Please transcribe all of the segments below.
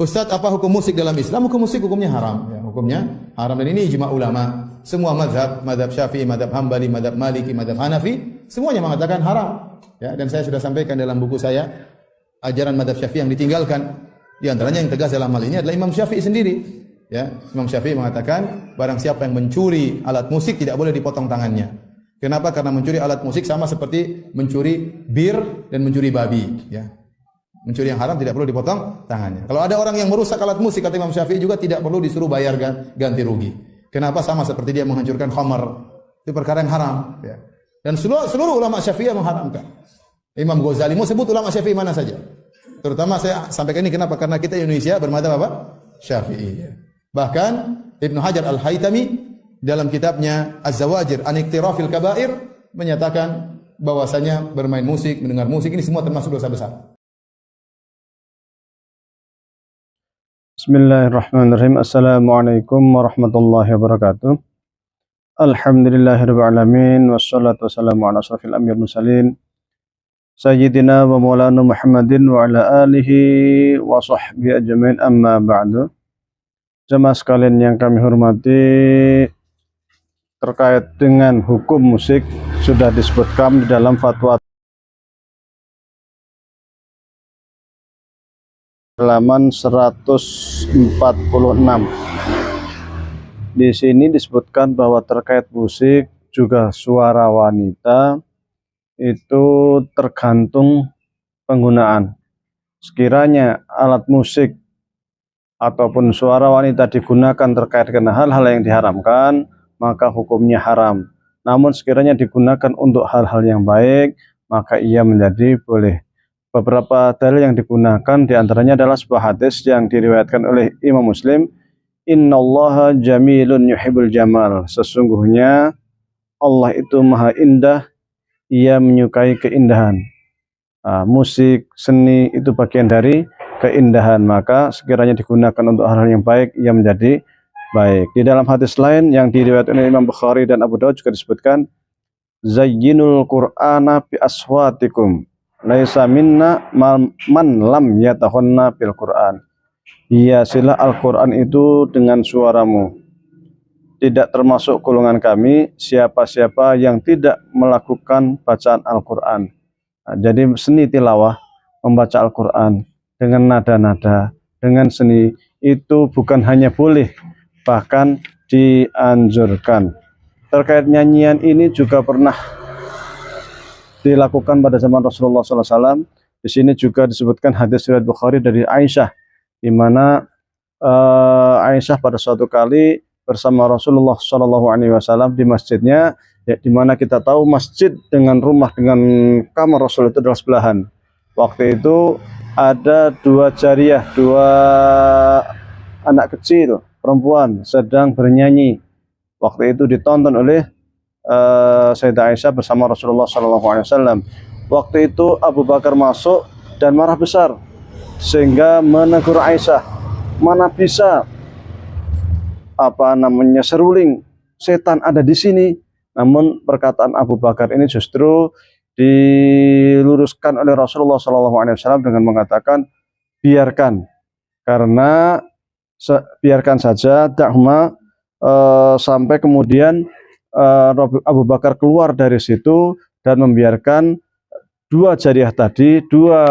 Ustadz, apa hukum musik dalam Islam? Hukum musik hukumnya haram. Ya, hukumnya haram, dan ini ijma ulama. Semua mazhab, mazhab Syafi'i, mazhab Hambali, mazhab Maliki, mazhab Hanafi, semuanya mengatakan haram. Ya, dan saya sudah sampaikan dalam buku saya, ajaran mazhab Syafi'i yang ditinggalkan. Di antaranya yang tegas dalam hal ini adalah Imam Syafi'i sendiri. Ya, Imam Syafi'i mengatakan barang siapa yang mencuri alat musik tidak boleh dipotong tangannya. Kenapa? Karena mencuri alat musik sama seperti mencuri bir dan mencuri babi. Ya. Mencuri yang haram tidak perlu dipotong tangannya. Kalau ada orang yang merusak alat musik, kata Imam Syafi'i juga tidak perlu disuruh bayar ganti rugi. Kenapa? Sama seperti dia menghancurkan khamar. Itu perkara yang haram. Ya. Dan seluruh ulama Syafi'i mengharamkan. Imam Ghazali, mau sebut ulama Syafi'i mana saja. Terutama saya sampaikan ini kenapa? Karena kita Indonesia bermadzhab apa? Syafi'i. Ya. Bahkan Ibnu Hajar Al-Haytami dalam kitabnya Az-Zawajir an Iqtirafil Kaba'ir menyatakan bahwasanya bermain musik, mendengar musik ini semua termasuk dosa besar. Bismillahirrahmanirrahim. Assalamualaikum warahmatullahi wabarakatuh. Alhamdulillahirabbil alamin wassalatu wassalamu ala asrofil anbiya'i wal mursalin sayyidina wa maulana Muhammadin wa ala alihi wa sahbihi ajmain, amma ba'du. Jemaah sekalian yang kami hormati, terkait dengan hukum musik sudah disebutkan di dalam fatwa halaman 146. Di sini disebutkan bahwa terkait musik juga suara wanita itu tergantung penggunaan. Sekiranya alat musik ataupun suara wanita digunakan terkait dengan hal-hal yang diharamkan, maka hukumnya haram. Namun sekiranya digunakan untuk hal-hal yang baik, maka ia menjadi boleh. Beberapa dalil yang digunakan diantaranya adalah sebuah hadis yang diriwayatkan oleh Imam Muslim. Innallaha jamilun yuhibbul jamal. Sesungguhnya Allah itu maha indah, ia menyukai keindahan. Musik, seni itu bagian dari keindahan. Maka sekiranya digunakan untuk hal-hal yang baik, ia menjadi baik. Di dalam hadis lain yang diriwayatkan oleh Imam Bukhari dan Abu Dawud juga disebutkan, Zayyinul Qur'ana bi aswatikum. Laisa minna man lam yatahunna bil Qur'an. Hiasilah Al-Qur'an itu dengan suaramu. Tidak termasuk golongan kami siapa-siapa yang tidak melakukan bacaan Al-Qur'an. Jadi seni tilawah, membaca Al-Qur'an dengan nada-nada, dengan seni itu bukan hanya boleh, bahkan dianjurkan. Terkait nyanyian ini juga pernah dilakukan pada zaman Rasulullah SAW. Di sini juga disebutkan hadis riwayat Bukhari dari Aisyah, di mana Aisyah pada suatu kali bersama Rasulullah SAW di masjidnya, ya, di mana kita tahu masjid dengan rumah dengan kamar Rasul itu adalah sebelahan. Waktu itu ada dua jariyah, dua anak kecil perempuan sedang bernyanyi. Waktu itu ditonton oleh Sayyidah Aisyah bersama Rasulullah SAW. Waktu itu Abu Bakar masuk dan marah besar sehingga menegur Aisyah, mana bisa seruling, setan ada di sini. Namun perkataan Abu Bakar ini justru diluruskan oleh Rasulullah SAW dengan mengatakan, biarkan, karena biarkan saja, da'huma, sampai kemudian Abu Bakar keluar dari situ dan membiarkan dua jariyah tadi, dua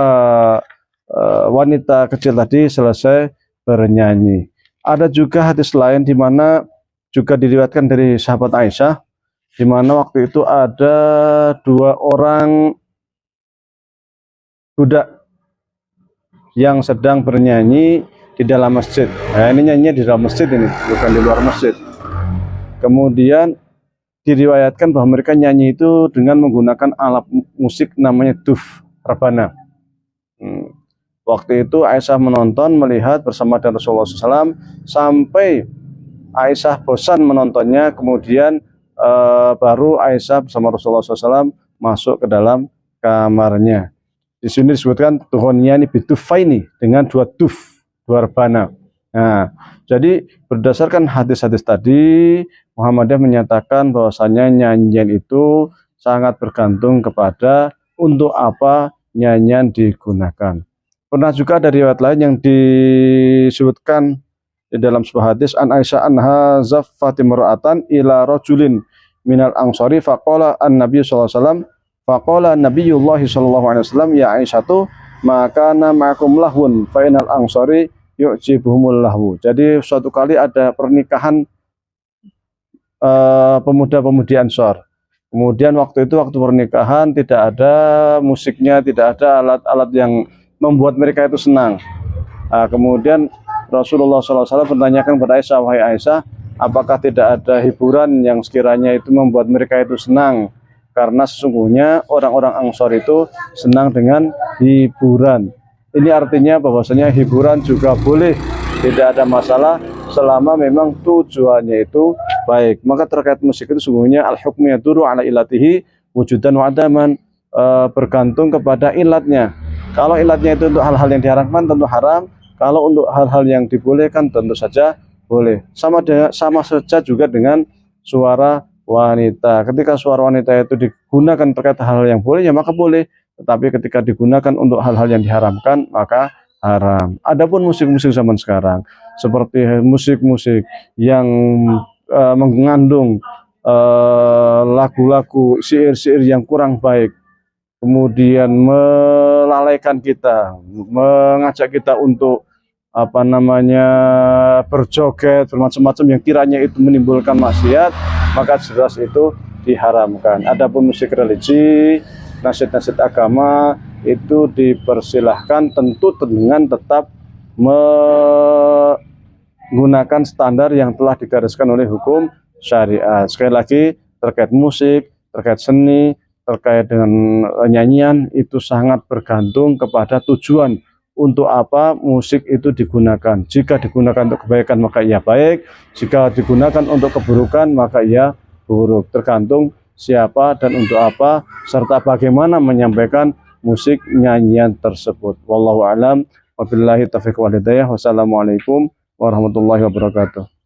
wanita kecil tadi selesai bernyanyi. Ada juga hadis lain di mana juga diriwayatkan dari sahabat Aisyah, di mana waktu itu ada dua orang budak yang sedang bernyanyi di dalam masjid. Nah, ini nyanyinya di dalam masjid, ini bukan di luar masjid. Kemudian diriwayatkan bahwa mereka nyanyi itu dengan menggunakan alat musik namanya duf, rebana. Waktu itu Aisyah menonton, melihat bersama dengan Rasulullah SAW, sampai Aisyah bosan menontonnya. Kemudian baru Aisyah bersama Rasulullah SAW masuk ke dalam kamarnya. Di sini disebutkan tuhonnya ini bidufaini, dengan dua duf, dua rebana. Nah, jadi berdasarkan hadis-hadis tadi, Muhammadiyah menyatakan bahwasanya nyanyian itu sangat bergantung kepada untuk apa nyanyian digunakan. Pernah juga ada riwayat lain yang disebutkan di dalam sebuah hadis an Aisyah anha zaffat imra'atan ila rajulin minal ansari faqala an-nabiy sallallahu alaihi wasallam faqala nabiyullah sallallahu alaihi wasallam ya Aisyatu maka ma'akum lahun fa inal ansari yu'jibuhumul lahu. Jadi suatu kali ada pernikahan pemuda-pemudi Ansor. Kemudian waktu itu waktu pernikahan tidak ada musiknya, tidak ada alat-alat yang membuat mereka itu senang. Kemudian Rasulullah SAW bertanyakan kepada Aisyah, wahai Aisyah, apakah tidak ada hiburan yang sekiranya itu membuat mereka itu senang? Karena sesungguhnya orang-orang Ansor itu senang dengan hiburan. Ini artinya bahwasanya hiburan juga boleh, tidak ada masalah selama memang tujuannya itu baik. Maka terkait musik itu sesungguhnya al-hukmu yaduru ala ilatihi wujudan wa adaman, bergantung kepada ilatnya. Kalau ilatnya itu untuk hal-hal yang diharamkan tentu haram, kalau untuk hal-hal yang dibolehkan tentu saja boleh. Sama saja juga dengan suara wanita. Ketika suara wanita itu digunakan terkait hal-hal yang boleh ya maka boleh, tetapi ketika digunakan untuk hal-hal yang diharamkan maka haram. Adapun musik-musik zaman sekarang seperti musik-musik yang mengandung lagu-lagu syair-syair yang kurang baik, kemudian melalaikan kita, mengajak kita untuk berjoget bermacam-macam yang kiranya itu menimbulkan maksiat, maka jelas itu diharamkan. Adapun musik religi, nasihat-nasihat agama itu dipersilahkan, tentu dengan tetap menggunakan standar yang telah digariskan oleh hukum syariat. Sekali lagi, terkait musik, terkait seni, terkait dengan nyanyian itu sangat bergantung kepada tujuan untuk apa musik itu digunakan. Jika digunakan untuk kebaikan maka ia baik, jika digunakan untuk keburukan maka ia buruk. Tergantung siapa dan untuk apa serta bagaimana menyampaikan musik nyanyian tersebut. Wallahu a'lam. Wabillahi taufiq wal hidayah. Wassalamualaikum warahmatullahi wabarakatuh.